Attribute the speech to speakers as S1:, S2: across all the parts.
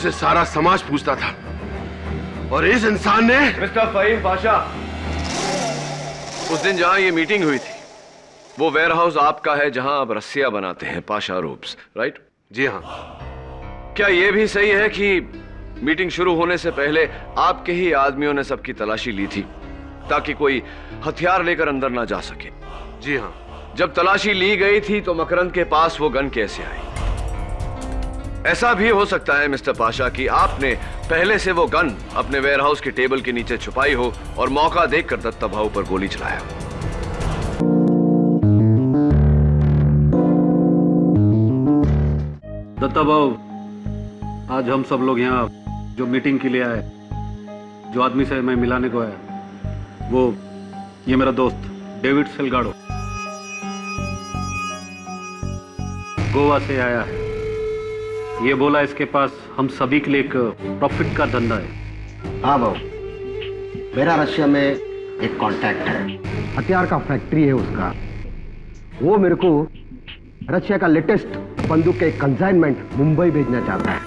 S1: से सारा समाज पूछता था, और इस इंसान ने।
S2: मिस्टर फहीम पाशा, उस दिन जहां ये मीटिंग हुई थी वो वेयर हाउस आपका है जहां आप रस्सियां बनाते हैं, पाशा रूप्स, राइट?
S1: जी हाँ।
S2: क्या यह भी सही है कि मीटिंग शुरू होने से पहले आपके ही आदमियों ने सबकी तलाशी ली थी ताकि कोई हथियार लेकर अंदर ना जा सके?
S1: जी हाँ।
S2: जब तलाशी ली गई थी तो मकरंद के पास वो गन कैसे आई? ऐसा भी हो सकता है मिस्टर पाशा कि आपने पहले से वो गन अपने वेयरहाउस के टेबल के नीचे छुपाई हो और मौका देखकर दत्ता भाऊ पर गोली चलाया।
S3: दत्ता भाऊ, आज हम सब लोग यहाँ जो मीटिंग के लिए आए, जो आदमी से मैं मिलाने को आया, वो ये मेरा दोस्त डेविड सेल्गाडो गोवा से आया है। ये बोला इसके पास हम सभी के लिए एक प्रॉफिट का धंधा है।
S4: हाँ भाऊ, मेरा रशिया में एक कांटेक्ट है, हथियार का फैक्ट्री है उसका। वो मेरे को रशिया का लेटेस्ट बंदूक के कंसाइनमेंट मुंबई भेजना चाहता है।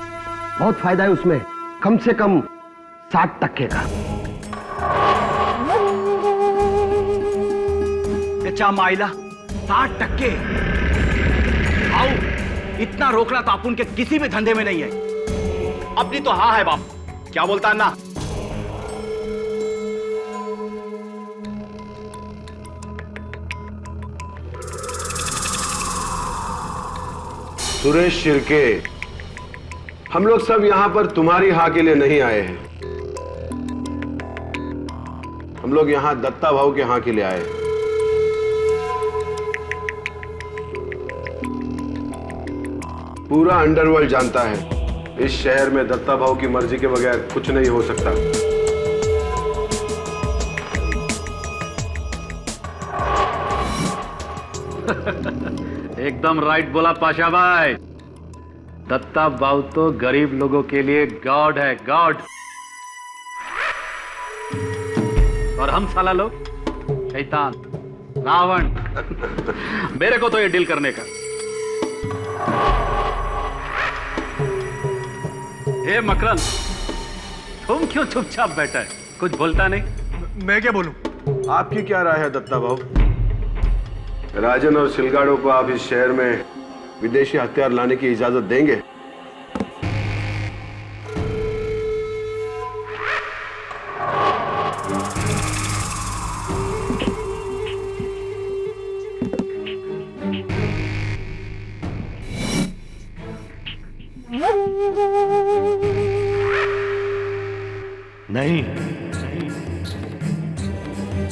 S4: बहुत फायदा है उसमें, कम से कम 60% का।
S5: अच्छा माइला, 60%? आओ, इतना रोकना तो अपन के किसी भी धंधे में नहीं है। अपनी तो हाँ है बाप, क्या बोलता है ना?
S1: सुरेश शिर्के, हम लोग सब यहां पर तुम्हारी हाँ के लिए नहीं आए हैं। हम लोग यहां दत्ता भाऊ के हाँ के लिए आए हैं। पूरा अंडरवर्ल्ड जानता है इस शहर में दत्ता भाऊ की मर्जी के बगैर कुछ नहीं हो सकता।
S3: एकदम राइट बोला पाशा भाई। दत्ता भाऊ तो गरीब लोगों के लिए गॉड है, गॉड। और हम साला लोग शैतान, रावण। मेरे को तो ये डील करने का। हे मकरंद, तुम क्यों चुपचाप बैठा है, कुछ बोलता नहीं?
S5: मैं क्या बोलूं?
S1: आपकी क्या राय है दत्ता भाऊ? राजन और सिलगाड़ो को आप इस शहर में विदेशी हथियार लाने की इजाजत देंगे?
S6: नहीं,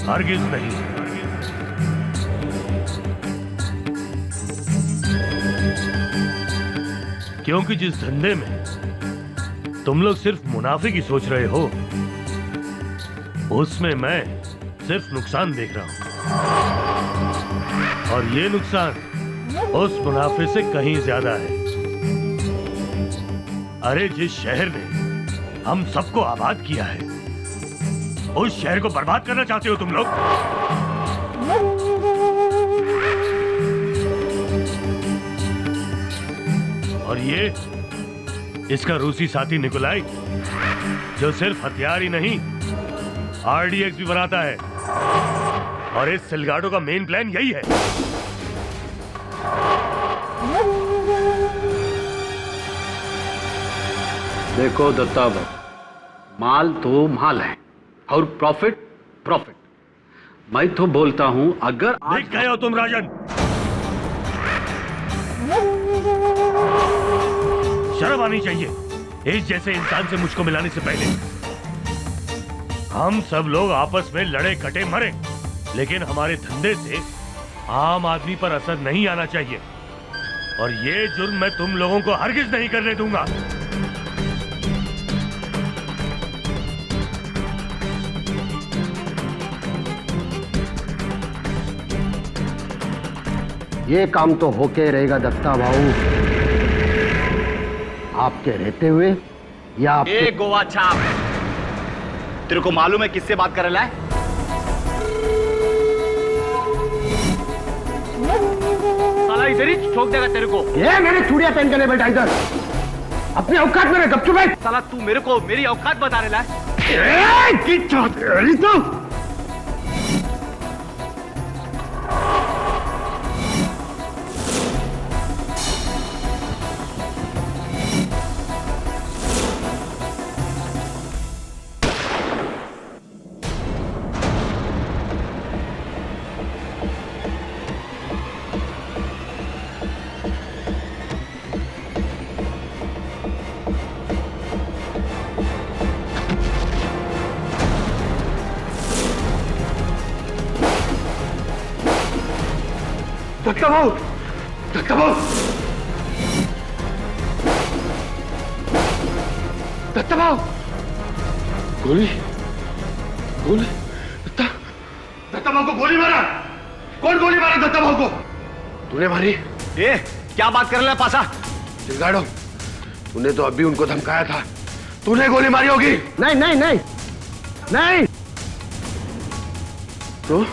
S6: हरगिज नहीं। क्योंकि जिस धंधे में तुम लोग सिर्फ मुनाफे की सोच रहे हो, उसमें मैं सिर्फ नुकसान देख रहा हूं, और ये नुकसान उस मुनाफे से कहीं ज्यादा है। अरे जिस शहर ने हम सबको आबाद किया है, उस शहर को बर्बाद करना चाहते हो तुम लोग? और ये इसका रूसी साथी निकोलाई, जो सिर्फ हथियार ही नहीं आरडीएक्स भी बनाता है, और इस सिलगाडो का मेन प्लान यही है।
S3: देखो दत्ता भाऊ, माल तो माल है और प्रॉफिट प्रॉफिट। मैं तो बोलता हूं, अगर
S6: देख गए हो तुम राजन, शर्म आनी चाहिए इस जैसे इंसान से मुझको मिलाने से पहले। हम सब लोग आपस में लड़े कटे मरे, लेकिन हमारे धंधे से आम आदमी पर असर नहीं आना चाहिए, और ये जुर्म मैं तुम लोगों को हरगिज नहीं करने दूंगा।
S4: ये काम तो होके रहेगा दत्ता भाऊ, आपके रहते हुए या आपके...
S5: गोवा छाप, तेरे को मालूम है किससे बात कर रहा है? साला इधर ही ठोक देगा तेरे को।
S4: ये मैंने चूड़ियां पहन के नहीं बैठा इधर। अपनी औकात में रह, गपचुप बैठ।
S5: साला तू मेरे को मेरी औकात बता रहा है।
S4: तो
S1: दत्ता भाऊ, दत्ता भाऊ, दत्ता भाऊ, गोली, गोली, दत्ता भाऊ को गोली मारा। कौन गोली मारा दत्ता भाऊ को? तूने मारी?
S5: ए, क्या बात कर रहा है पासा?
S1: सिलगाड़ो, तूने तो अभी उनको धमकाया था। तूने गोली मारी होगी।
S4: नहीं नहीं नहीं नहीं।
S1: तो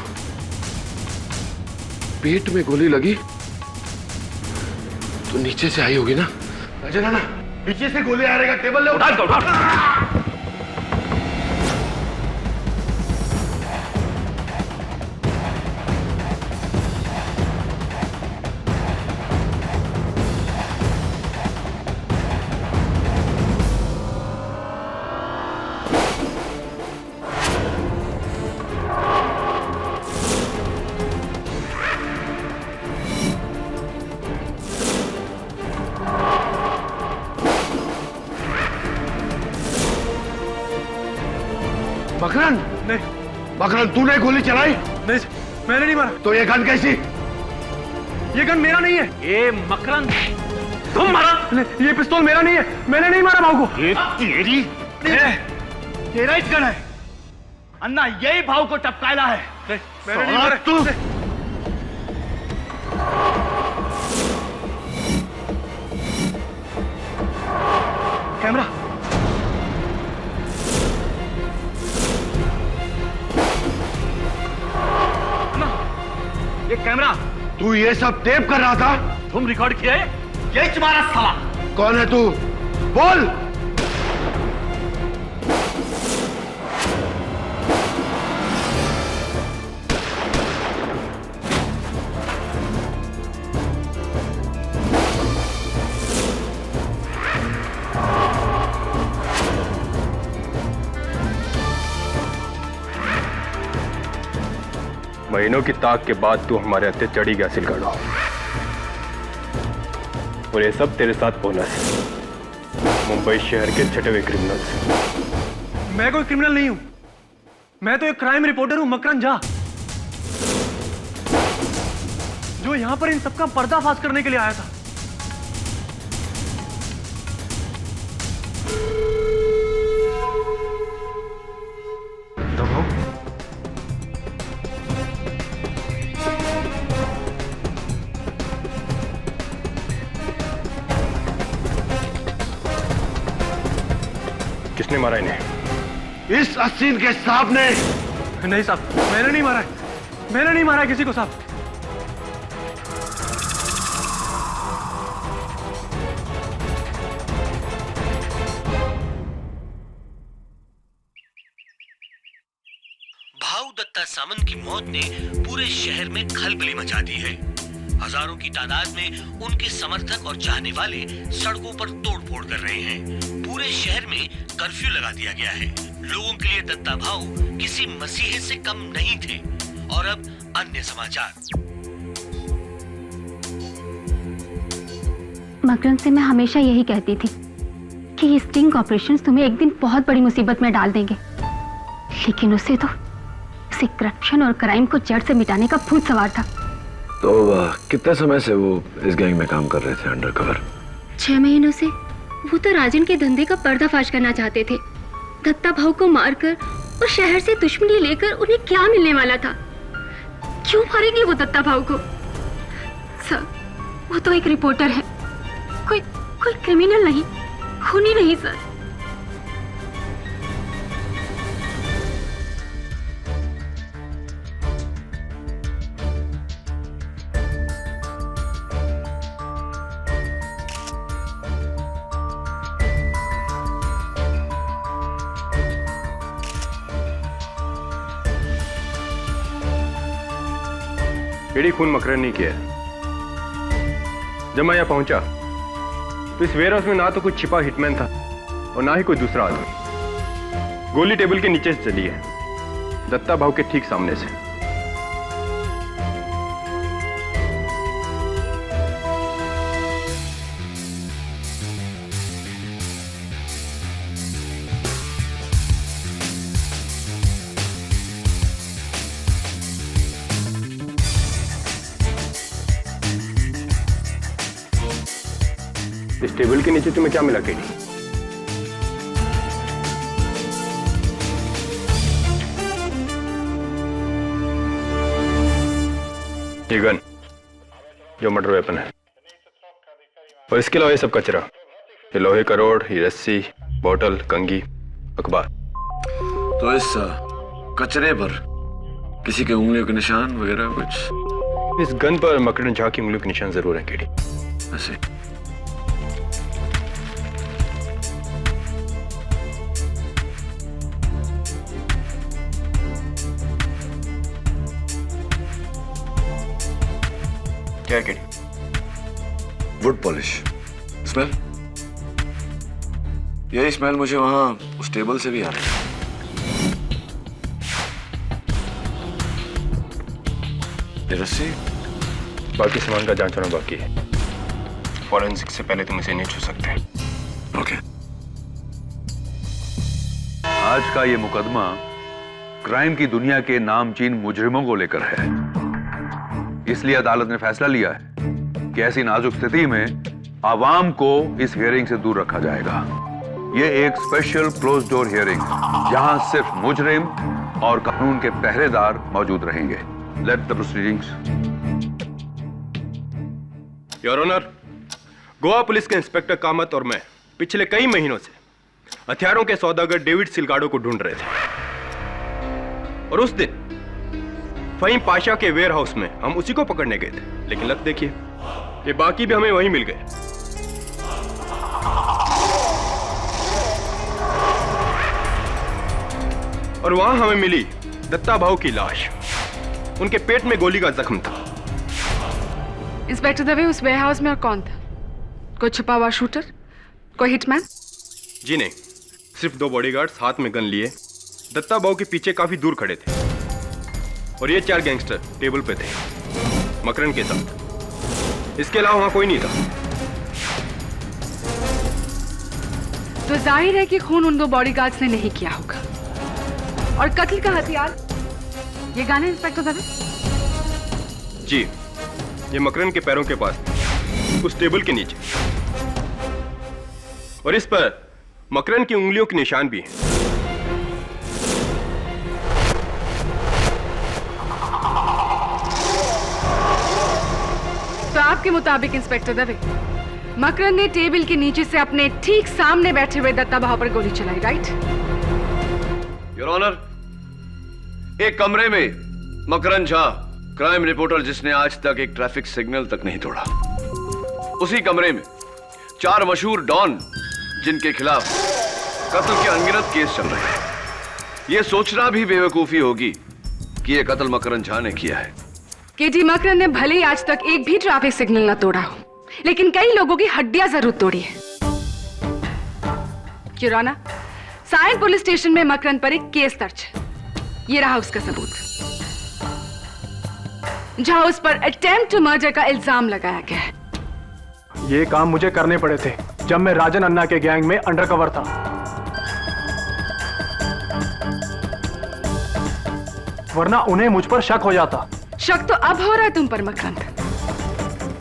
S1: पेट में गोली लगी तो नीचे से आई होगी ना? अजय नाना, नीचे से गोली आ रहेगा, टेबल ले उठा। मकरन,
S5: नहीं
S1: मकरन, तूने गोली चलाई?
S5: नहीं, मैंने नहीं मारा।
S1: तो ये गन कैसी?
S5: ये गन मेरा नहीं है। ये मकरन तुम मारा? ये पिस्तौल मेरा नहीं है, मैंने नहीं मारा भाव को। ये तेरी तेरा ही गन है अन्ना, यही भाव को टपकाया है। मैंने नहीं मारा।
S1: तू
S5: कैमरा अन्ना, ये कैमरा।
S1: तू ये सब टेप कर रहा था?
S5: तुम रिकॉर्ड किया है? यही तुम्हारा साला।
S1: कौन है तू? बोल।
S7: महीनों की ताक के बाद तू हमारे हत्थे चढ़ी गया सिलगाड़ो, और ये सब तेरे साथ बोनस मुंबई शहर के छठे हुए क्रिमिनल्स।
S5: मैं कोई क्रिमिनल नहीं हूं, मैं तो एक क्राइम रिपोर्टर हूं, मकरन झा, जो यहां पर इन सबका पर्दाफाश करने के लिए आया था।
S7: किसने मारा इन्हें?
S1: इस असीन के साहब ने।
S5: नहीं साहब, मैंने नहीं मारा है, मैंने नहीं मारा है किसी को साहब।
S8: भाऊ दत्ता सामंत की मौत ने पूरे शहर में खलबली मचा दी है। हजारों की तादाद में उनके समर्थक और चाहने वाले सड़कों पर तोड़फोड़ कर रहे हैं। पूरे शहर में कर्फ्यू लगा दिया गया है। लोगों के लिए दत्ता भाऊ किसी मसीहे से कम नहीं थे। और अब अन्य समाचार।
S9: मकरन से मैं हमेशा यही कहती थी कि ये स्टिंग ऑपरेशंस तुम्हें एक दिन बहुत बड़ी मुसीबत में डाल देंगे, लेकिन उसे करप्शन और क्राइम को जड़ से मिटाने का भूत सवार था।
S2: तो कितने समय से वो इस गैंग में काम कर रहे थे अंडरकवर?
S9: 6 महीनों से। वो तो राजन के धंधे का पर्दाफाश करना चाहते थे। दत्ता भाऊ को मारकर और शहर से दुश्मनी लेकर उन्हें क्या मिलने वाला था? क्यों मारेंगे वो दत्ता भाऊ को? सर, वो तो एक रिपोर्टर है, कोई क्रिमिनल नहीं, खूनी नहीं सर।
S7: एडी खून मकरन नहीं किया। जब मैं यहाँ पहुंचा तो इस वेयर हाउस में ना तो कोई छिपा हिटमैन था और ना ही कोई दूसरा आदमी। गोली टेबल के नीचे से चली है, दत्ता भाव के ठीक सामने से। इस टेबल के नीचे तुम्हें क्या मिला केडी? ये गन जो मर्डर वेपन है, और इसके अलावा ये सब कचरा, ये लोहे का रोड, ये रस्सी, बोतल, कंघी, अखबार।
S2: तो इस कचरे पर किसी के उंगलियों के निशान वगैरह कुछ?
S7: इस गन पर मकरन झा की उंगलियों के निशान जरूर हैं केडी।
S2: ऐसे
S7: क्या है केडी?
S2: Would polish smell. यही स्मेल मुझे वहां उस टेबल से भी आ रही है। ये रस्सी?
S7: बाकी सामान का जांच होना बाकी है। फॉरेंसिक से पहले तुम इसे नहीं छू सकते।
S2: ओके।
S10: आज का ये मुकदमा क्राइम की दुनिया के नामचीन मुजरिमों को लेकर है। इसलिए अदालत ने फैसला लिया है कि ऐसी नाजुक स्थिति में आवाम को इस हियरिंग से दूर रखा जाएगा। ये एक स्पेशल क्लोज डोर हियरिंग, जहां सिर्फ मुजरिम और कानून के पहरेदार मौजूद रहेंगे। Let the proceedings.
S7: Your honour, Goa police के इंस्पेक्टर कामत और मैं पिछले कई महीनों से हथियारों के सौदागर डेविड सिलगाडो को ढूंढ रहे थे, और उस दिन फहीम पाशा के वेयर हाउस में हम उसी को पकड़ने गए थे। लेकिन लत देखिए, ये बाकी भी हमें वहीं मिल गए। और वहां हमें मिली दत्ता भाऊ की लाश। उनके पेट में गोली का जख्म था।
S11: इंस्पेक्टर दवे, उस वेयर हाउस में और कौन था? कोई छुपा हुआ शूटर, कोई हिटमैन?
S7: जी नहीं, सिर्फ 2 बॉडीगार्ड्स हाथ में गन लिए दत्ता भाऊ के पीछे काफी दूर खड़े थे, और ये 4 गैंगस्टर टेबल पे थे मकरन के साथ। इसके अलावा वहां कोई नहीं था।
S11: तो जाहिर है कि खून उन 2 बॉडीगार्ड्स ने नहीं किया होगा। और कत्ल का हथियार ये गन है इंस्पेक्टर दवे?
S7: जी, ये मकरन के पैरों के पास, उस टेबल के नीचे, और इस पर मकरन की उंगलियों के निशान भी हैं।
S11: तो आपके मुताबिक इंस्पेक्टर दवे, मकरन ने टेबल के नीचे से अपने ठीक सामने बैठे हुए दत्ता भाव पर गोली चलाई, राइट?
S2: योर ऑनर, एक कमरे में मकरन झा, क्राइम रिपोर्टर जिसने आज तक एक ट्रैफिक सिग्नल तक नहीं तोड़ा, उसी कमरे में 4 मशहूर डॉन जिनके खिलाफ कत्ल के अनगिनत केस चल रहे हैं। यह सोचना भी बेवकूफी होगी कि यह कत्ल मकरन झा ने किया है।
S11: केटी मकरन ने भले ही आज तक एक भी ट्रैफिक सिग्नल न तोड़ा हो, लेकिन कई लोगों की हड्डियां जरूर तोड़ी है। किराना, सायन पुलिस स्टेशन में मकरन पर एक केस दर्ज है। ये रहा उसका सबूत, जहां उस पर अटेम्प्ट टू मर्डर का इल्जाम लगाया गया है।
S5: ये काम मुझे करने पड़े थे जब मैं राजन अन्ना के गैंग में अंडरकवर था। वरना उन्हें मुझ पर शक हो जाता।
S11: शक तो अब हो रहा है तुम पर मकरन,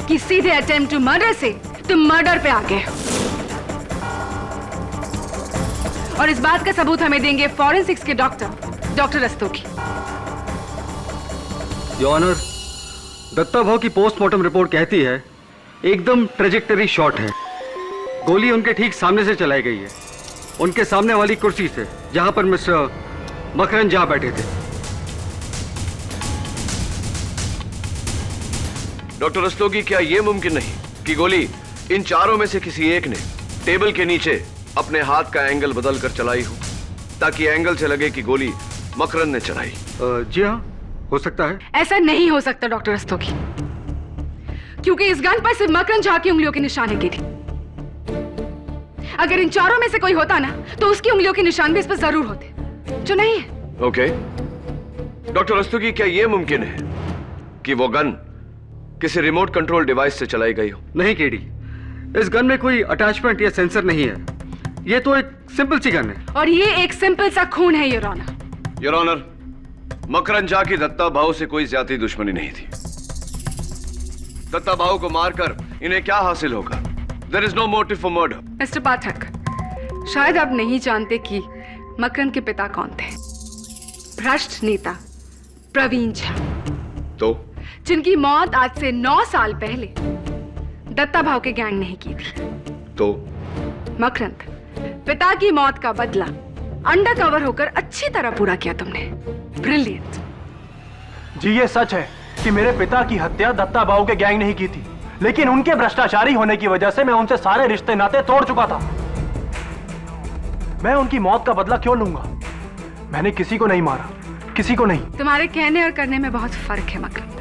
S11: कि सीधे अटेम्प्ट टू मर्डर से तुम मर्डर पे आ गए हो। और इस बात का सबूत हमें देंगे फॉरेंसिक्स के doctor Rastogi.
S3: Your honour, Datta Bhav की पोस्टमार्टम रिपोर्ट कहती है एकदम ट्रेजेक्टरी शॉट है। गोली उनके ठीक सामने से चलाई गई है, उनके सामने वाली कुर्सी से, जहां पर मिस्टर मकरन झा बैठे थे।
S2: डॉक्टर रस्तोगी, क्या यह मुमकिन नहीं कि गोली इन चारों में से किसी एक ने टेबल के नीचे अपने हाथ का एंगल बदल कर चलाई हो, ताकि एंगल से लगे कि गोली मकरन ने चलाई?
S3: जी हाँ, हो सकता है।
S11: ऐसा नहीं हो सकता डॉक्टर रस्तोगी, क्योंकि इस गन पर सिर्फ मकरंद झा की उंगलियों के निशान है केडी। अगर इन चारों में से कोई होता ना तो उसकी उंगलियों के निशान भी इस पर जरूर होते, जो नहीं है।
S2: ओके डॉक्टर रस्तोगी, क्या यह मुमकिन है कि वो गन किसी रिमोट कंट्रोल डिवाइस से चलाई गई हो?
S3: नहीं केडी, इस गन में कोई अटैचमेंट या सेंसर नहीं है। ये तो एक सिंपल सी गन है।
S11: और ये एक सिंपल सा खून है योर ऑनर।
S2: योर ऑनर, मकरंद झा की दत्ता भाऊ से कोई ज्यादा दुश्मनी नहीं थी। दत्ता भाऊ को मारकर इन्हें क्या हासिल होगा? There is no motive for murder.
S11: Mister Pathak, शायद आप नहीं जानते कि मकरंद के पिता कौन थे। भ्रष्ट नेता प्रवीण झा,
S2: तो
S11: जिनकी मौत आज से 9 साल पहले दत्ता भाऊ के गैंग ने ही की थी।
S2: तो
S11: मकरंद, पिता की मौत का बदला अंडर कवर होकर अच्छी तरह पूरा किया तुमने। ब्रिलियंट।
S5: जी ये सच है कि मेरे पिता की हत्या दत्ता भाऊ के गैंग ने ही की थी, लेकिन उनके भ्रष्टाचारी होने की वजह से मैं उनसे सारे रिश्ते नाते तोड़ चुका था। मैं उनकी मौत का बदला क्यों लूंगा? मैंने किसी को नहीं मारा, किसी को नहीं।
S11: तुम्हारे कहने और करने में बहुत फर्क है मकरंद।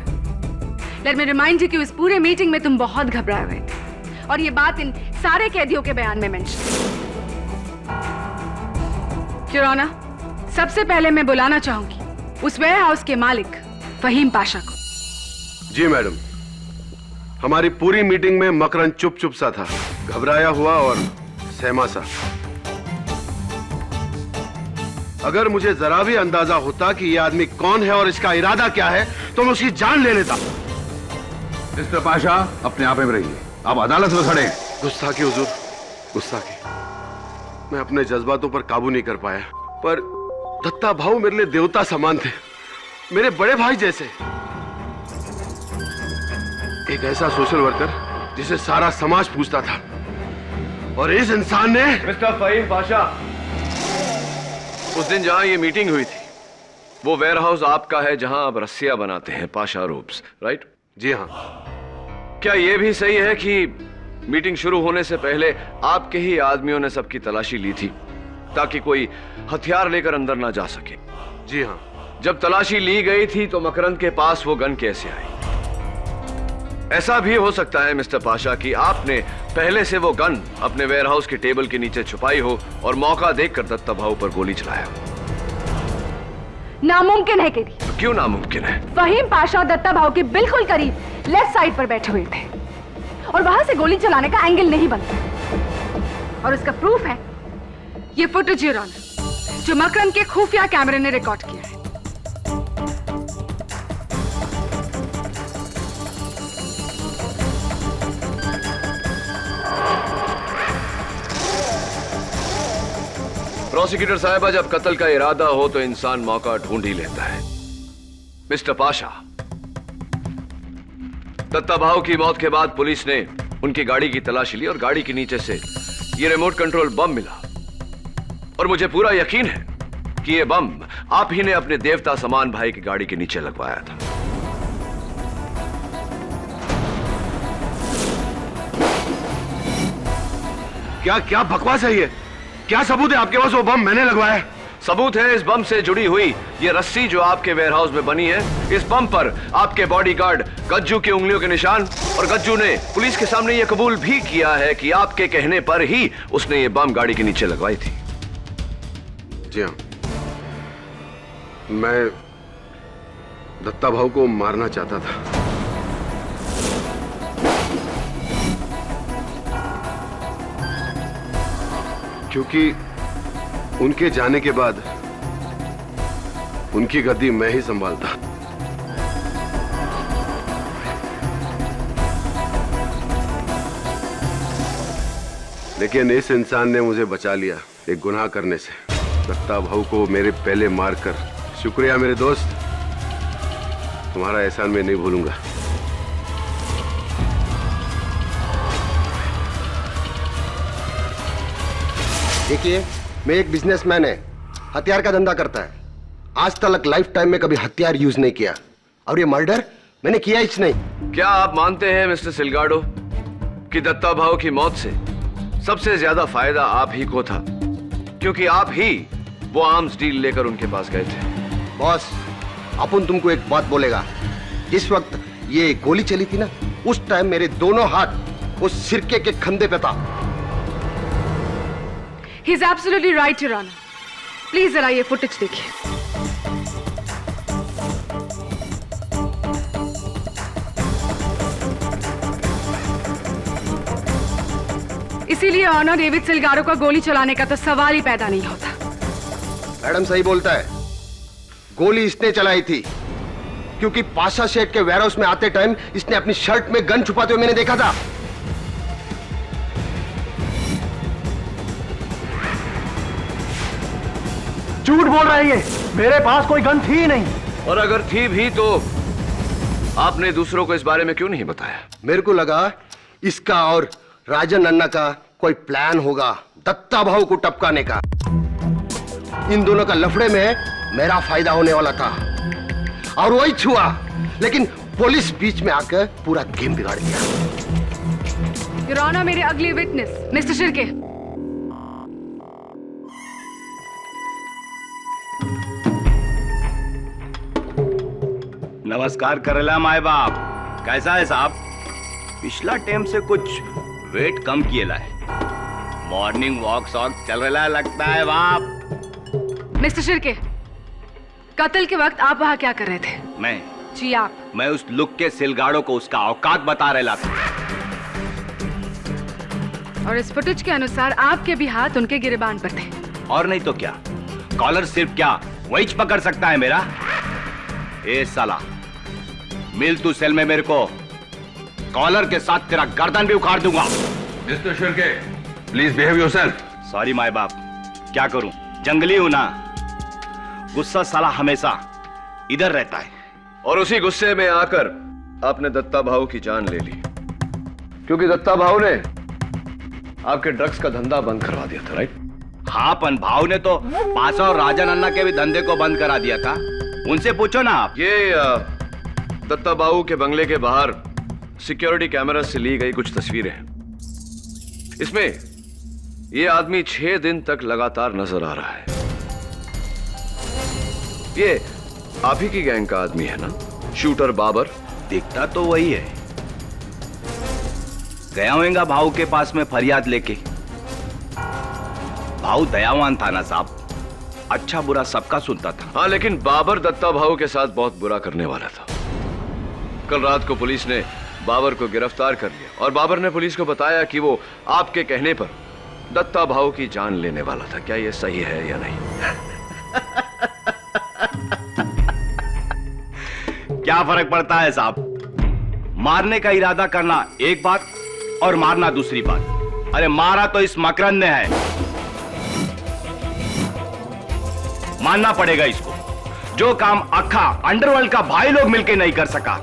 S11: लेट मी रिमाइंड यू कि उस पूरे मीटिंग में तुम बहुत घबराए हुए थे और ये बात इन सारे कैदियों के बयान में मेंशन। योर ऑनर, सबसे पहले मैं बुलाना चाहूंगी उस वेयर हाउस के मालिक फहीम पाशा को।
S1: जी मैडम, हमारी पूरी मीटिंग में मकरंद चुप चुप सा था, घबराया हुआ और सहमा सा। अगर मुझे जरा भी अंदाजा होता कि यह आदमी कौन है और इसका इरादा क्या है तो मैं उसकी जान ले लेता।
S10: मिस्टर पाशा, अपने आप में रहिए, आप अदालत में खड़े।
S1: गुस्ताखी हुजूर, गुस्ताखी। मैं अपने जज्बातों पर काबू नहीं कर पाया, पर दत्ता भाऊ मेरे लिए देवता समान थे, मेरे बड़े भाई जैसे। एक ऐसा सोशल वर्कर जिसे सारा समाज पूछता था, और इस इंसान ने।
S2: मिस्टर फहीम पाशा, उस दिन जहां ये मीटिंग हुई थी वो वेयर हाउस आपका है जहां आप रस्सियां बनाते हैं, पाशा रोब्स, राइट?
S1: जी हाँ।
S2: क्या यह भी सही है कि मीटिंग शुरू होने से पहले आपके ही आदमियों ने सबकी तलाशी ली थी ताकि कोई हथियार लेकर अंदर ना जा सके?
S1: जी हाँ।
S2: जब तलाशी ली गई थी तो मकरंद के पास वो गन कैसे आई? ऐसा भी हो सकता है मिस्टर पाशा कि आपने पहले से वो गन अपने वेयर हाउस के टेबल के नीचे छुपाई हो और मौका देखकर दत्ता भाऊ पर गोली चलाया।
S11: नामुमकिन है केडी।
S2: तो क्यों नामुमकिन है?
S11: फहीम पाशा दत्ता भाऊ के बिल्कुल करीब लेफ्ट साइड पर बैठे हुए थे और वहां से गोली चलाने का एंगल नहीं बनता। और उसका प्रूफ है ये फुटेज योर ऑनर, जो मकरंद के खुफिया कैमरे ने रिकॉर्ड किया है।
S2: प्रोसिक्यूटर साहिबा, जब कत्ल का इरादा हो तो इंसान मौका ढूंढ ही लेता है। मिस्टर पाशा, दत्ता भाऊ की मौत के बाद पुलिस ने उनकी गाड़ी की तलाशी ली और गाड़ी के नीचे से यह रिमोट कंट्रोल बम मिला, और मुझे पूरा यकीन है कि यह बम आप ही ने अपने देवता समान भाई की गाड़ी के नीचे लगवाया था।
S1: क्या क्या बकवास है ये? क्या सबूत है आपके पास वो बम मैंने लगवाया है?
S2: सबूत है इस बम से जुड़ी हुई ये रस्सी जो आपके वेयरहाउस में बनी है। इस बम पर आपके बॉडीगार्ड गज्जू की उंगलियों के निशान, और गज्जू ने पुलिस के सामने यह कबूल भी किया है कि आपके कहने पर ही उसने ये बम गाड़ी के नीचे लगवाई थी।
S1: जी हाँ, मैं दत्ता भाऊ को मारना चाहता था। क्योंकि उनके जाने के बाद उनकी गद्दी मैं ही संभालता। लेकिन इस इंसान ने मुझे बचा लिया एक गुनाह करने से। दत्ता भाऊ को मेरे पहले मारकर। शुक्रिया मेरे दोस्त, तुम्हारा एहसान मैं नहीं भूलूंगा।
S4: देखिए, मैं एक बिजनेसमैन है, हथियार का धंधा करता है। आज तक लाइफ टाइम में कभी हथियार यूज नहीं किया, और ये मर्डर मैंने किया ही नहीं।
S2: क्या आप मानते हैं मिस्टर सिलगाडो कि दत्ता भाऊ की मौत से सबसे ज्यादा फायदा आप ही को था, क्योंकि आप ही वो आर्म्स डील लेकर उनके पास गए थे?
S4: बॉस, अपन तुमको एक बात बोलेगा, जिस वक्त ये गोली चली थी ना, उस टाइम मेरे दोनों हाथ उस सिरके के खंधे पे था।
S11: He is absolutely right, Your Honor. Please जरा ये फुटेज देखिए। इसीलिए ऑनर डेविड सिल्गारो का गोली चलाने का तो सवाल ही पैदा नहीं होता।
S4: मैडम सही बोलता है, गोली इसने चलाई थी क्योंकि पाशा शेख के वेयरहाउस में आते टाइम इसने अपनी शर्ट में गन छुपाते हुए मैंने देखा था।
S5: झूठ बोल रहा है ये, मेरे पास कोई गन थी ही नहीं।
S2: और अगर थी भी तो आपने दूसरों को इस बारे में क्यों नहीं बताया?
S4: मेरे को लगा इसका और राजन अन्ना का कोई प्लान होगा दत्ता भाऊ को टपकाने का। इन दोनों का लफड़े में मेरा फायदा होने वाला था और वही छुआ, लेकिन पुलिस बीच में आकर पूरा गेम बिगाड़ दिया।
S11: योर ऑनर, मेरे अगले विटनेस मिस्टर शिर्के।
S12: नमस्कार करेला माए बाप, कैसा है साहब? पिछला टाइम से कुछ वेट कम किएला है, मॉर्निंग वॉक शॉक चल रहा लगता है बाप।
S11: मिस्टर शिर्के, कत्ल के वक्त आप वहां क्या कर रहे थे?
S12: जी आप? मैं उस लुक के सिलगाड़ों को उसका औकात बता रहा था।
S11: और इस फुटेज के अनुसार आपके भी हाथ उनके गिरेबान पर थे।
S12: और नहीं तो क्या, कॉलर सिर्फ क्या वही पकड़ सकता है मेरा? ए साला, मिल तू सेल में मेरे को, कॉलर के साथ तेरा गर्दन भी उखाड़ दूंगा।
S10: Mister Shirke, please behave yourself.
S12: Sorry my बाप, क्या करूं, जंगली हूं ना, गुस्सा साला हमेशा इधर रहता है।
S2: और उसी गुस्से में आकर आपने दत्ता भाऊ की जान ले ली, क्योंकि दत्ता भाऊ ने आपके ड्रग्स का धंधा बंद करवा दिया था, राइट?
S12: हाँ, पन भाव ने तो पाशा और राजन अन्ना के भी धंधे को बंद करा दिया था, उनसे पूछो ना आप।
S2: ये दत्ता बाबू के बंगले के बाहर सिक्योरिटी कैमरा से ली गई कुछ तस्वीरें हैं। इसमें ये आदमी 6 दिन तक लगातार नजर आ रहा है। ये आप ही की गैंग का आदमी है ना, शूटर बाबर?
S12: दिखता तो वही है। गया होगा भाऊ के पास में फरियाद लेके। भाऊ दयावान था ना साहब, अच्छा बुरा सबका सुनता था।
S2: हाँ, लेकिन बाबर दत्ता भाऊ के साथ बहुत बुरा करने वाला था। कल रात को पुलिस ने बाबर को गिरफ्तार कर लिया और बाबर ने पुलिस को बताया कि वो आपके कहने पर दत्ता भाऊ की जान लेने वाला था। क्या ये सही है या नहीं?
S12: क्या फर्क पड़ता है साहब, मारने का इरादा करना एक बात और मारना दूसरी बात। अरे मारा तो इस मकरंद ने है, मानना पड़ेगा इसको। जो काम अखा अंडरवर्ल्ड का भाई लोग मिलकर नहीं कर सका,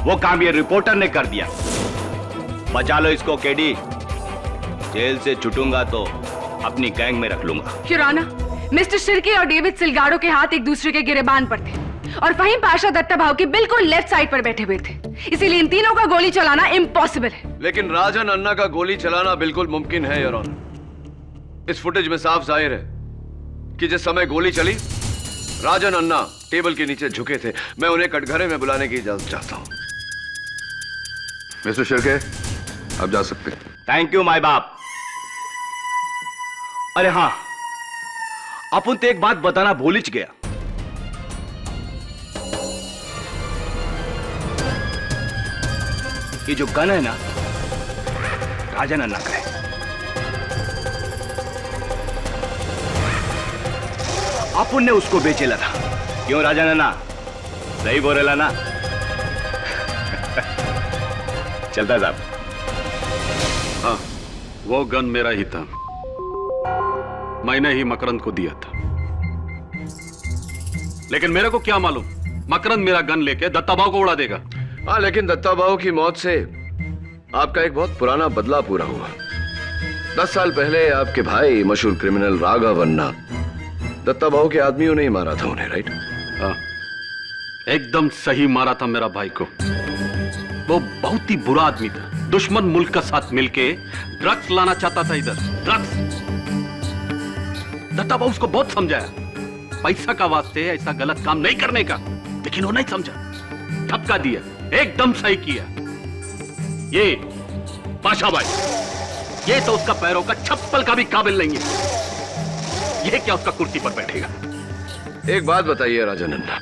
S12: वो काम ये रिपोर्टर ने कर दिया। बचा लो इसको केडी, जेल से छूटूंगा तो अपनी गैंग में रख लूंगा।
S11: योर ऑनर, मिस्टर शिर्के और डेविड सिल्गाड़ो के हाथ एक दूसरे के गिरेबान पर थे और फहीम पाशा दत्ता भाऊ के बिल्कुल लेफ्ट साइड पर बैठे हुए थे, इसीलिए इन तीनों का गोली चलाना इम्पॉसिबल है।
S2: लेकिन राजन अन्ना का गोली चलाना बिल्कुल मुमकिन है योर ऑनर। इस फुटेज में साफ जाहिर है कि जिस समय गोली चली, राजन अन्ना टेबल के नीचे झुके थे। मैं उन्हें कटघरे में बुलाने की इजाजत चाहता हूं।
S10: मिस्टर शिर्के, आप जा सकते हैं।
S12: थैंक यू माय बाप। अरे हाँ, अपन तो एक बात बताना भूल ही गया। ये जो गन है ना, राजन अन्ना का है। अपन ने उसको बेचेला था, क्यों राजन अन्ना? सही बोलेला ना? चलता साहब।
S3: हाँ, वो गन मेरा ही था, मैंने ही मकरंद को दिया था। लेकिन मेरे को क्या मालूम मकरंद मेरा गन लेके दत्ता भाऊ को उड़ा देगा।
S2: हाँ, लेकिन दत्ता भाऊ की मौत से आपका एक बहुत पुराना बदला पूरा हुआ। 10 साल पहले आपके भाई मशहूर क्रिमिनल राघव अन्ना, दत्ता भाऊ के आदमियों ने ही मारा था उन्हें, राइट?
S3: हाँ, एकदम सही मारा था मेरा भाई को। वो बहुत ही बुरा आदमी था, दुश्मन मुल्क का साथ मिलके ड्रग्स लाना चाहता था इधर, ड्रग्स। दत्ता भाऊ उसको बहुत समझाया, पैसा का वास्ते ऐसा गलत काम नहीं करने का।
S12: लेकिन वो नहीं समझा, धक्का दिया, एकदम सही किया। ये पाशा भाई, ये तो उसका पैरों का चप्पल का भी काबिल नहीं है। ये क्या उसका कुर्सी पर बैठेगा?
S2: एक बात बताइए राजानंदा,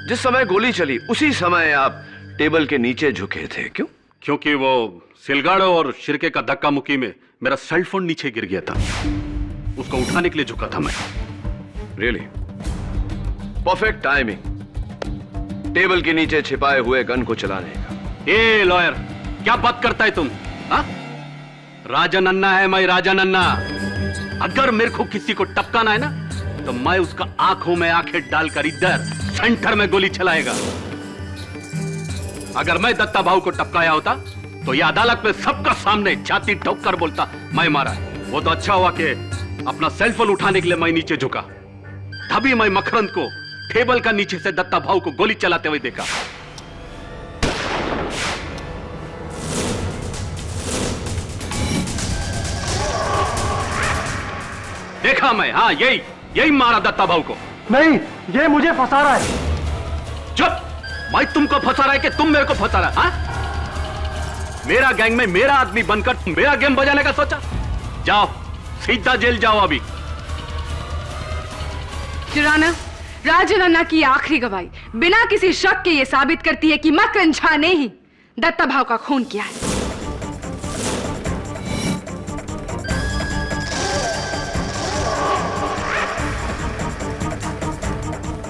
S2: जिस समय गोली चली उसी समय आप टेबल के नीचे झुके थे, क्यों?
S12: क्योंकि वो सिलगाड़ो और शिरके का धक्का मुक्की में मेरा सेलफोन नीचे गिर गया था, उसको उठाने के लिए झुका था मैं।
S2: रियली? परफेक्ट टाइमिंग टेबल के नीचे छिपाए हुए गन को चलाने का।
S12: ए लॉयर, क्या बात करता है तुम? हा? राजन अन्ना है मैं, राजन अन्ना। अगर मेरे को किसी को टपकाना है ना, तो मैं उसका आंखों में आंखें डालकर इधर सेंटर में गोली चलाएगा। अगर मैं दत्ता भाऊ को टपकाया होता तो यह अदालत में सबका सामने छाती ठोक कर बोलता मैं मारा। वो तो अच्छा हुआ कि अपना सेलफोन उठाने के लिए मैं नीचे झुका, तभी मैं मकरंद को टेबल का नीचे से दत्ता भाऊ को गोली चलाते हुए देखा। देखा मैं, हाँ यही मारा दत्ता भाऊ को।
S5: नहीं, ये मुझे फंसा रहा है।
S12: चुप! मैं तुमको फंसा रहा है कि तुम मेरे को फंसा रहा है? हाँ? मेरा गैंग में मेरा आदमी बनकर मेरा गेम बजाने का सोचा? जाओ, सीधा जेल जाओ अभी।
S11: जुराना, राजन अन्ना की आखिरी गवाही बिना किसी शक के ये साबित करती है कि मकरंद झा ने ही दत्ता भाऊ का खून किया है।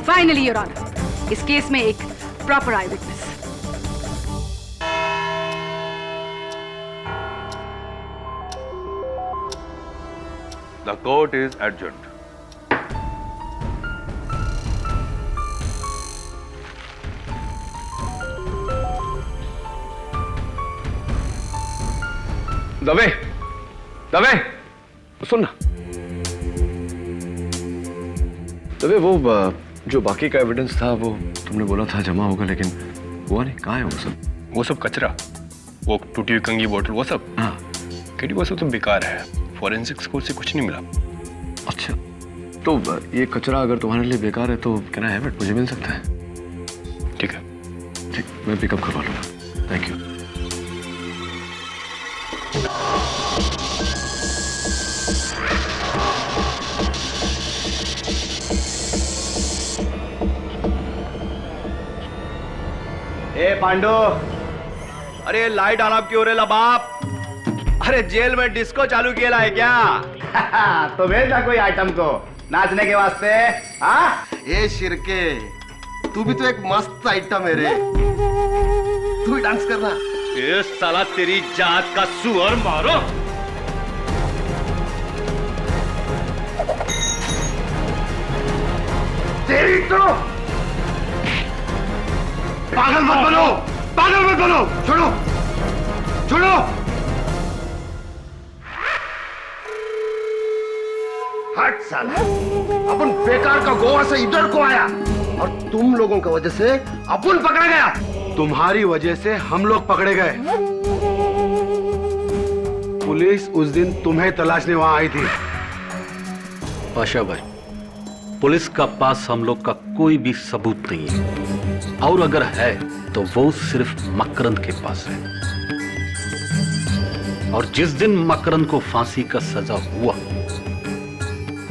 S11: फाइनली योर ऑनर, इस केस में एक proper eye witness.
S10: The court is adjourned.
S2: Dave, Dave, सुन ना। दवे, वो जो बाकी का एविडेंस था वो तुमने बोला था जमा होगा, लेकिन हुआ नहीं। कहाँ है वो सब?
S7: वो सब कचरा, वो टूटी हुई कंगी बोतल, वो सब।
S2: हाँ
S7: केडी, वो सब तो बेकार है। फॉरेंसिक स्कोर से कुछ नहीं मिला।
S2: अच्छा, तो ये कचरा अगर तुम्हारे लिए बेकार है तो कैन आई हैव इट? मुझे मिल सकता है?
S7: ठीक है,
S2: ठीक, मैं पिकअप करवा लूँगा। Thank you.
S12: ए पांडु, अरे लाइट ऑन ऑफ क्यों रे ला बाप? अरे जेल में डिस्को चालू किया है क्या? तो भेज ना कोई आइटम को नाचने के वास्ते। हाँ?
S4: ए शिरके, तू भी तो एक मस्त आइटम है रे, तू भी डांस करना।
S12: ये साला तेरी जात का सुअर मारो।
S1: तेरी तो पागल मत बनो, पागल मत बनो। छोड़ो, छोड़ो। हट साला, अपन बेकार का गोवा से इधर को आया और तुम लोगों की वजह से अपन पकड़ा गया। तुम्हारी वजह से हम लोग पकड़े गए। पुलिस उस दिन तुम्हें तलाशने वहां आई थी।
S12: पाशा भाई, पुलिस का पास हम लोग का कोई भी सबूत नहीं है, और अगर है तो वो सिर्फ मकरंद के पास है। और जिस दिन मकरंद को फांसी का सजा हुआ,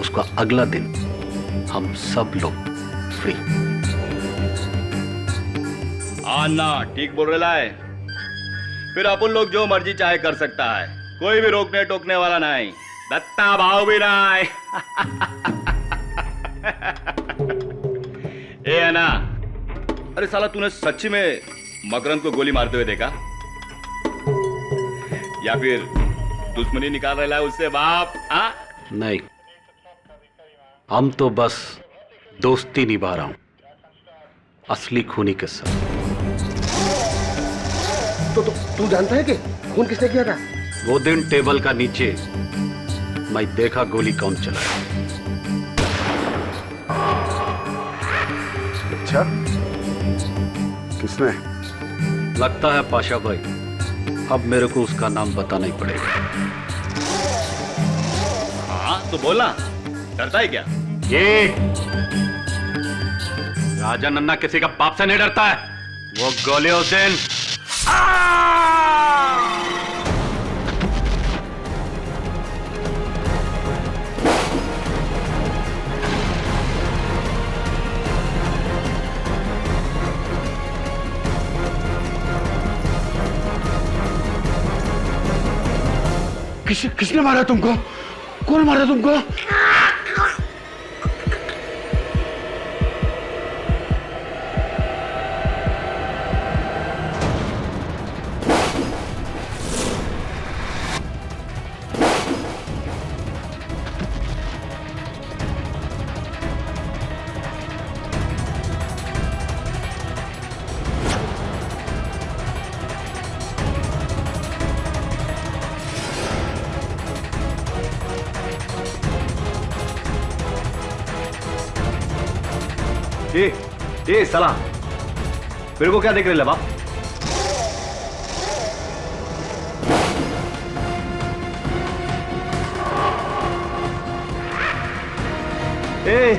S12: उसका अगला दिन हम सब लोग फ्री।
S13: आना ठीक बोल रहा है। फिर अपन लोग जो मर्जी चाहे कर सकता है, कोई भी रोकने टोकने वाला नहीं। दत्ता भाव भी नहीं। ए अन्ना, अरे साला तूने सच्ची में मकरंद को गोली मारते हुए देखा या फिर दुश्मनी निकाल रहा है उससे बाप? हाँ?
S12: नहीं, हम तो बस दोस्ती निभा रहा हूं असली खूनी के साथ।
S4: तो तू जानता है कि खून किसने किया था?
S12: वो दिन टेबल का नीचे मैं देखा गोली कौन चलाया।
S1: अच्छा, किसने?
S12: लगता है पाशा भाई, अब मेरे को उसका नाम बताना ही पड़ेगा।
S13: हाँ तो बोलना, डरता है क्या?
S12: ये
S13: राजा नन्ना किसी का बाप से नहीं डरता है। वो गोली उस दिन
S1: किसने मारा तुमको? कौन मारा तुमको?
S12: ए साला, मेरे को क्या देख रहे लबा? ए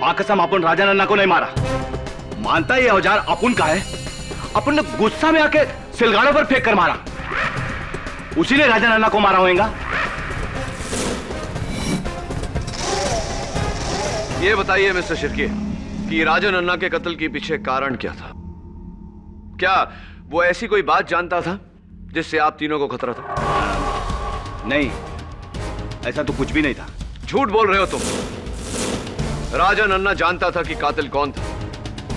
S12: मां कसम, अपन राजा नन्ना को नहीं मारा। मानता ये औजार अपन का है। अपन ने गुस्सा में आके सिलगाड़ों पर फेंक कर मारा। उसी ने राजा नन्ना को मारा होगा।
S2: ये बताइए मिस्टर शिर्के कि राजा नन्ना के कत्ल के पीछे कारण क्या था? क्या वो ऐसी कोई बात जानता था जिससे आप तीनों को खतरा था?
S12: नहीं, ऐसा तो कुछ भी नहीं था।
S2: झूठ बोल रहे हो तुम। राजा नन्ना जानता था कि कातिल कौन था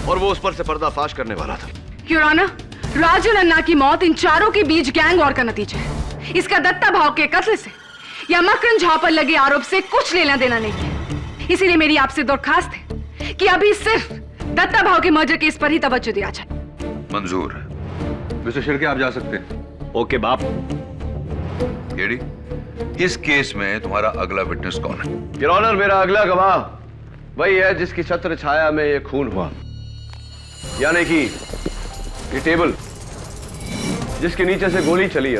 S2: और वो उस पर से पर्दाफाश करने वाला था।
S11: योर ऑनर, राजू नन्ना की मौत इन चारों के बीच गैंग वॉर का नतीजा है। इसका दत्ता भाव के कत्ल से या मकरन झा पर लगे आरोप से कुछ लेना देना नहीं है। इसीलिए मेरी आपसे दरखास्त है कि अभी सिर्फ दत्ता भाव के मर्डर केस पर ही तवज्जो दिया जाए।
S10: मंजूर है। मिस्टर शिर्के, आप जा सकते हैं।
S12: ओके बाप।
S10: केडी, इस केस में तुम्हारा अगला विटनेस कौन है?
S2: योर ऑनर, मेरा अगला गवाह वही है जिसकी छत्र छाया में ये खून हुआ, यानी कि ये टेबल जिसके नीचे से गोली चली।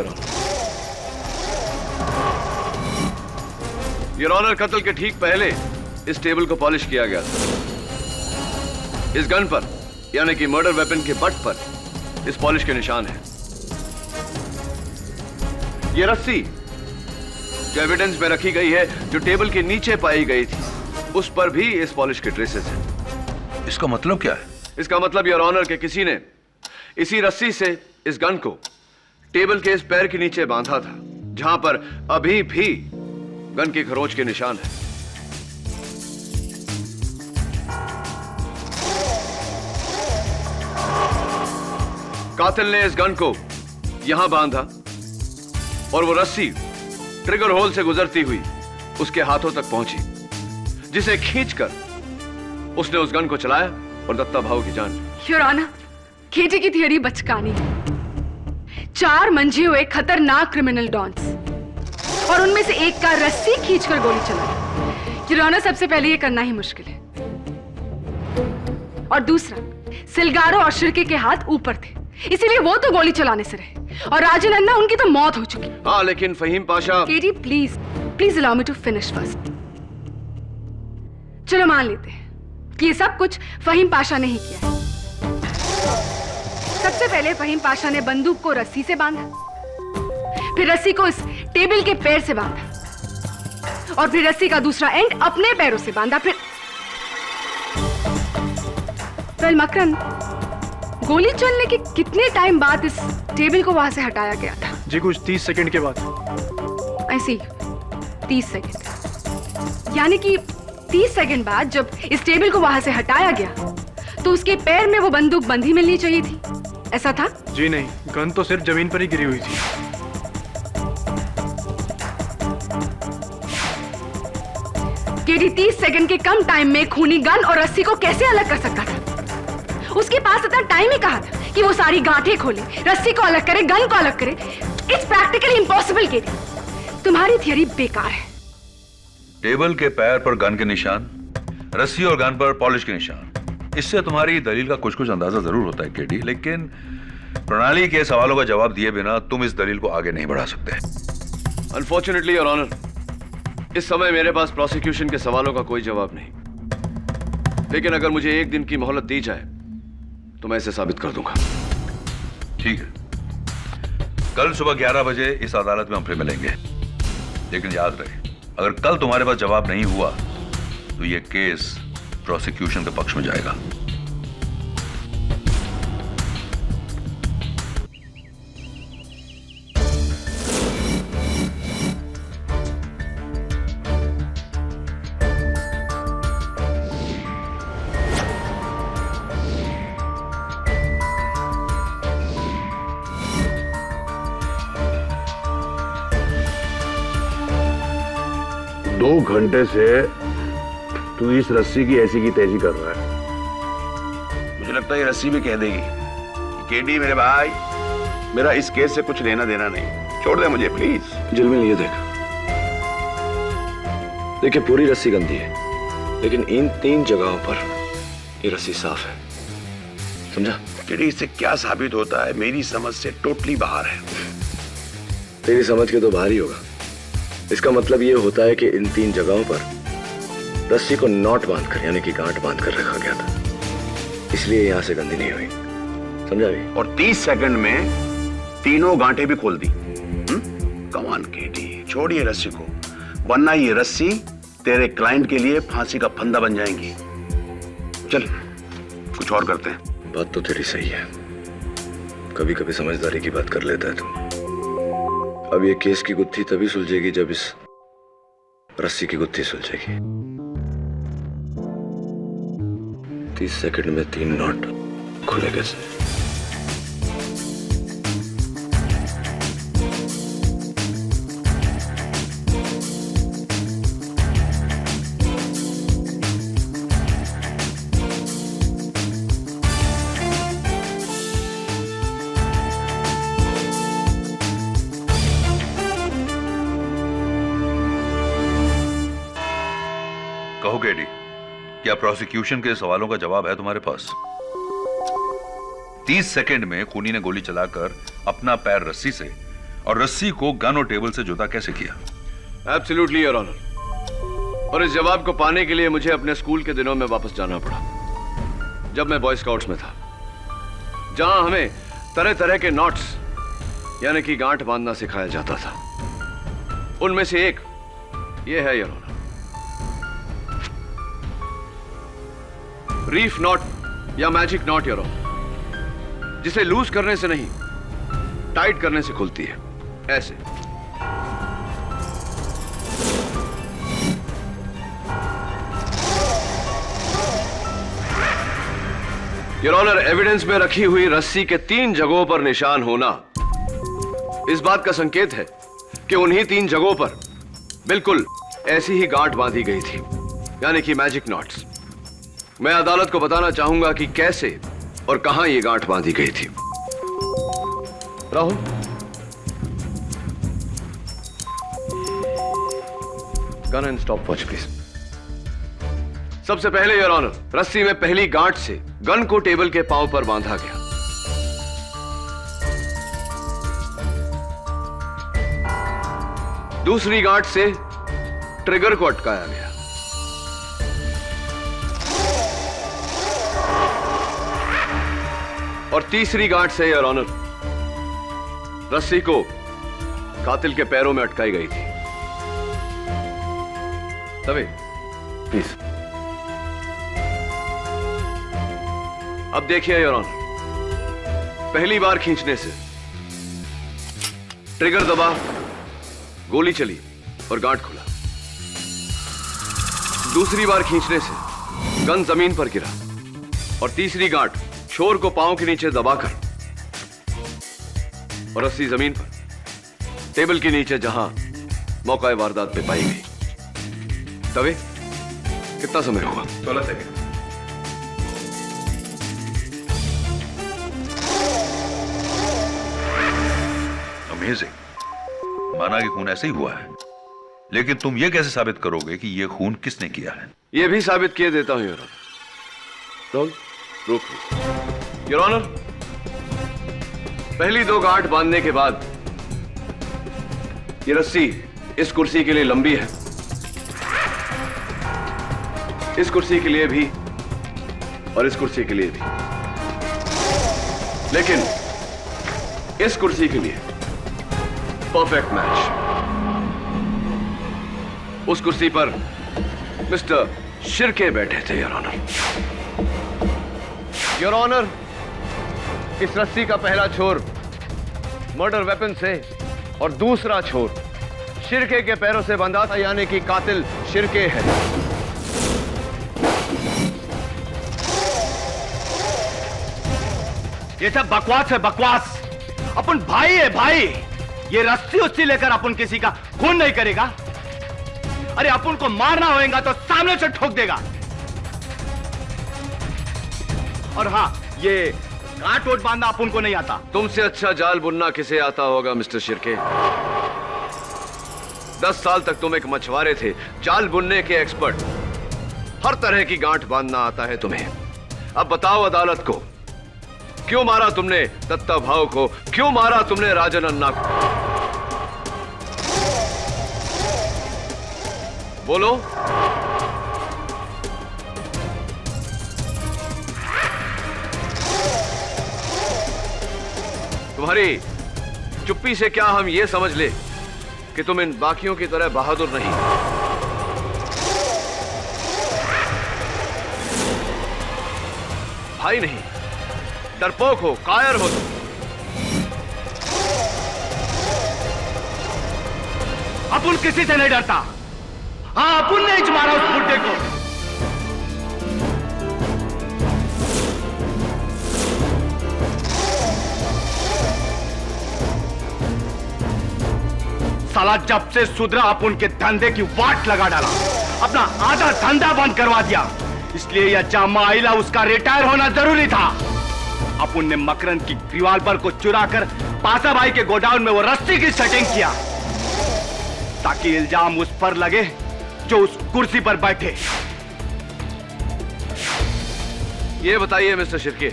S2: योर ऑनर, कत्ल के ठीक पहले इस टेबल को पॉलिश किया गया था। इस गन पर यानी कि मर्डर वेपन के बट पर इस पॉलिश के निशान हैं। ये रस्सी जो एविडेंस में रखी गई है, जो टेबल के नीचे पाई गई थी, उस पर भी इस पॉलिश के ट्रेसेस हैं।
S10: इसका मतलब क्या है?
S2: इसका मतलब योर ऑनर के किसी ने इसी रस्सी से इस गन को टेबल के इस पैर के नीचे बांधा था, जहां पर अभी भी गन की खरोंच के निशान है। कातिल ने इस गन को यहां बांधा और वो रस्सी ट्रिगर होल से गुजरती हुई उसके हाथों तक पहुंची, जिसे खींचकर उसने उस गन को चलाया और दत्ता भाव की जान ली।
S11: योर ऑनर, केटी की थियरी बचकानी है। 4 मंझे हुए खतरनाक क्रिमिनल डॉन्स और उनमें से एक का रस्सी खींचकर गोली चलाई। योर ऑनर, सबसे पहले ये करना ही मुश्किल है, और दूसरा, सिलगारो और शिर्के के हाथ ऊपर थे, इसीलिए वो तो गोली चलाने से रहे, और राजू नन्ना उनकी तो मौत हो चुकी।
S2: हाँ, लेकिन Faheem Pasha.
S11: KT please please allow me to finish first. चलो मान लेते हैं कि ये सब कुछ फहीम पाशा ने ही किया है। सबसे पहले फहीम पाशा ने बंदूक को रस्सी से बांधा, फिर रस्सी को इस टेबल के पैर से बांधा, और फिर रस्सी का दूसरा एंड अपने पैरों से बांधा। फिर मकरन, गोली चलने के कितने टाइम बाद इस टेबल को वहां से हटाया गया था?
S5: जी कुछ 30 सेकंड के बाद।
S11: ऐसी 30 सेकंड, यानी कि 30 सेकंड बाद जब इस टेबल को वहां से हटाया गया तो उसके पैर में वो बंदूक बंधी मिलनी चाहिए थी, ऐसा था?
S5: जी नहीं, गन तो सिर्फ जमीन पर ही गिरी हुई थी।
S11: केडी 30 सेकंड के कम टाइम में खूनी गन और रस्सी को कैसे अलग कर सकता था? उसके पास इतना टाइम ही कहा था कि वो सारी गांठें खोले, रस्सी को अलग करे, गन को अलग करे। It's practically impossible. केडी, तुम्हारी थियरी बेकार है।
S10: टेबल के पैर पर गन के निशान, रस्सी और गन पर पॉलिश के निशान, इससे तुम्हारी दलील का कुछ कुछ अंदाजा जरूर होता है केडी, लेकिन प्रणाली के सवालों का जवाब दिए बिना तुम इस दलील को आगे नहीं बढ़ा सकते।
S2: अनफॉर्चुनेटली योर ऑनर, इस समय मेरे पास प्रोसिक्यूशन के सवालों का कोई जवाब नहीं। लेकिन अगर मुझे एक दिन की मोहलत दी जाए तो मैं इसे साबित कर दूंगा।
S10: ठीक है, कल सुबह 11 बजे इस अदालत में हम फिर मिलेंगे। लेकिन याद रहे, अगर कल तुम्हारे पास जवाब नहीं हुआ तो यह केस प्रोसिक्यूशन के पक्ष में जाएगा।
S1: दो घंटे से तू इस रस्सी की ऐसी की तैसी कर रहा है।
S14: मुझे लगता है ये रस्सी भी कह देगी कि केडी मेरे भाई, मेरा इस केस से कुछ लेना देना नहीं, छोड़ दे मुझे प्लीज।
S2: जुल्मिल ये देखिए पूरी रस्सी गंदी है, लेकिन इन 3 जगहों पर ये रस्सी साफ है, समझा?
S14: केडी इससे क्या साबित होता है? मेरी समझ से टोटली बाहर है।
S2: तेरी समझ के तो बाहर ही होगा। इसका मतलब ये होता है कि इन 3 जगहों पर रस्सी को नॉट बांधकर यानी कि गांठ बांधकर रखा गया था, इसलिए यहां से गंदी नहीं हुई, समझा भी?
S14: और 30 सेकंड में तीनों गांठें भी खोल दी। कम ऑन केडी, छोड़िए रस्सी को, वरना ये रस्सी तेरे क्लाइंट के लिए फांसी का फंदा बन जाएंगी। चल कुछ और करते हैं।
S2: बात तो तेरी सही है, कभी कभी समझदारी की बात कर लेता है तू। अब ये केस की गुत्थी तभी सुलझेगी जब इस रस्सी की गुत्थी सुलझेगी। 30 सेकंड में 3 नॉट खुले कैसे?
S10: कहो केडी, क्या प्रोसिक्यूशन के सवालों का जवाब है तुम्हारे पास? 30 सेकंड में खूनी ने गोली चलाकर अपना पैर रस्सी से और रस्सी को गन और टेबल से जुदा कैसे किया?
S2: Absolutely your honour. और इस जवाब को पाने के लिए मुझे अपने स्कूल के दिनों में वापस जाना पड़ा, जब मैं बॉय स्काउट्स में था, जहां हमें तरह तरह के नॉट्स यानी कि गांठ बांधना सिखाया जाता था। उनमें से एक ये है योर ऑनर, रीफ नॉट या मैजिक नॉट योर ऑनर, जिसे लूज करने से नहीं टाइट करने से खुलती है, ऐसे। योर ऑनर, एविडेंस में रखी हुई रस्सी के 3 जगहों पर निशान होना इस बात का संकेत है कि उन्हीं 3 जगहों पर बिल्कुल ऐसी ही गांठ बांधी गई थी, यानी कि मैजिक नॉट्स। मैं अदालत को बताना चाहूंगा कि कैसे और कहां यह गांठ बांधी गई थी। Rahul, gun and stop watch please. सबसे पहले योर ऑनर, रस्सी में पहली गांठ से गन को टेबल के पांव पर बांधा गया। दूसरी गांठ से ट्रिगर को अटकाया गया। और तीसरी गांठ से योर ऑनर, रस्सी को कातिल के पैरों में अटकाई गई थी। तभी प्लीज। अब देखिए योर ऑनर, पहली बार खींचने से ट्रिगर दबा, गोली चली और गांठ खुला। दूसरी बार खींचने से गन जमीन पर गिरा और तीसरी गांठ छोर को पांव के नीचे दबाकर और रस्सी जमीन पर टेबल के नीचे जहां मौका वारदात पे पाई गई। तवे कितना समय हुआ?
S14: 16 सेकंड।
S10: अमेजिंग। माना कि खून ऐसे ही हुआ है, लेकिन तुम यह कैसे साबित करोगे कि यह खून किसने किया है?
S2: यह भी साबित किए देता हूं योर ऑनर। रोक योर ऑनर, पहली 2 गांठ बांधने के बाद ये रस्सी इस कुर्सी के लिए लंबी है, इस कुर्सी के लिए भी और इस कुर्सी के लिए भी, लेकिन इस कुर्सी के लिए परफेक्ट मैच। उस कुर्सी पर मिस्टर शिर्के बैठे थे, योर ऑनर। योर ऑनर, इस रस्सी का पहला छोर मर्डर वेपन से और दूसरा छोर शिर्के के पैरों से बंधा था, यानी कि कातिल शिर्के है।
S12: ये सब बकवास है, बकवास। अपन भाई है, भाई। ये रस्सी उस्सी लेकर अपन किसी का खून नहीं करेगा। अरे अपन को मारना होगा तो सामने से ठोक देगा। और हाँ, ये गांठ वोट बांधना अपन को नहीं आता।
S2: तुमसे अच्छा जाल बुनना किसे आता होगा मिस्टर शिर्के? 10 साल तक तुम एक मछुआरे थे, जाल बुनने के एक्सपर्ट। हर तरह की गांठ बांधना आता है तुम्हें। अब बताओ अदालत को, क्यों मारा तुमने दत्ता भाव को? क्यों मारा तुमने राजन अन्ना को? बोलो। तुम्हारी चुप्पी से क्या हम ये समझ ले कि तुम इन बाकियों की तरह बहादुर नहीं? भाई नहीं, डरपोक हो, कायर हो तुम।
S12: अपन किसी से नहीं डरता। हाँ, अपन ने ही मारा उस बुड्ढे को। साला जब से सुधरा अपन के धंधे की वाट लगा डाला, अपना आधा धंधा बंद करवा दिया। इसलिए यह जामा आइला उसका रिटायर होना जरूरी था। अपन ने मकरंद की रिवॉल्वर को चुरा कर पासा भाई के गोडाउन में वो रस्सी की सेटिंग किया, ताकि इल्जाम उस पर लगे जो उस कुर्सी पर बैठे।
S2: ये बताइए मिस्टर शिर्के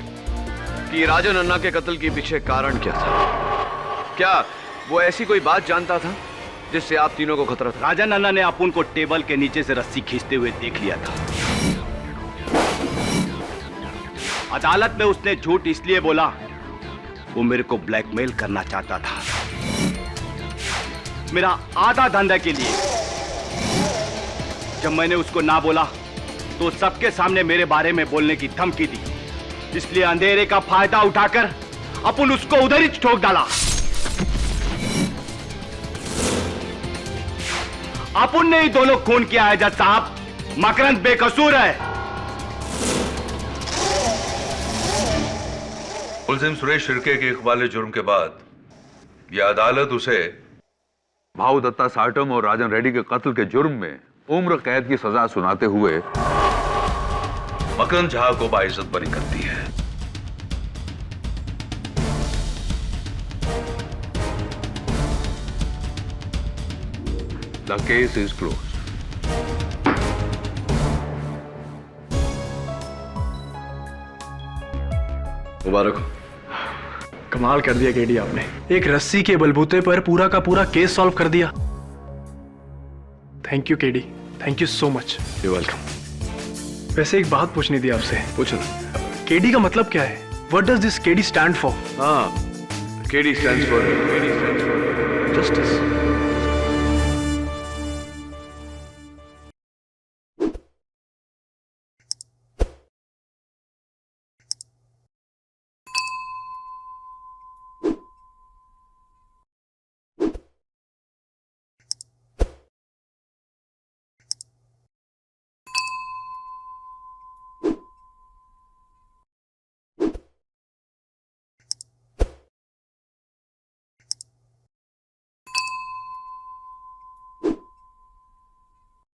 S2: कि राजन अन्ना के कत्ल के पीछे कारण क्या था? क्या वो ऐसी कोई बात जानता था जिससे आप तीनों को खतरा था?
S12: राजन अन्ना ने अपन को टेबल के नीचे से रस्सी खींचते हुए देख लिया था। अदालत में उसने झूठ इसलिए बोला, वो मेरे को ब्लैकमेल करना चाहता था, मेरा आधा धंधा के लिए। जब मैंने उसको ना बोला तो सबके सामने मेरे बारे में बोलने की धमकी दी। इसलिए अंधेरे का फायदा उठाकर अपन उसको उधर ही ठोक डाला। अपन ने ही दोनों खून किया है जज साहब। मकरंद बेकसूर है।
S10: मुलजिम सुरेश शिर्के के इकबाल जुर्म के बाद यह अदालत उसे भाव दत्ता साटम और राजन रेड्डी के कत्ल के जुर्म में उम्र कैद की सजा सुनाते हुए मकरंद झा को बाइज्जत बरी करती है। The case is closed.
S2: मुबारक हो।
S5: कमाल कर दिया केडी आपने। एक रस्सी के बलबूते पर पूरा का पूरा केस सॉल्व कर दिया। Thank you KD, thank you so much.
S2: You welcome.
S5: वैसे एक बात पूछनी थी आपसे।
S2: पूछो।
S5: केडी का मतलब क्या है? What does this KD stand for?
S2: हाँ, KD stands for Justice.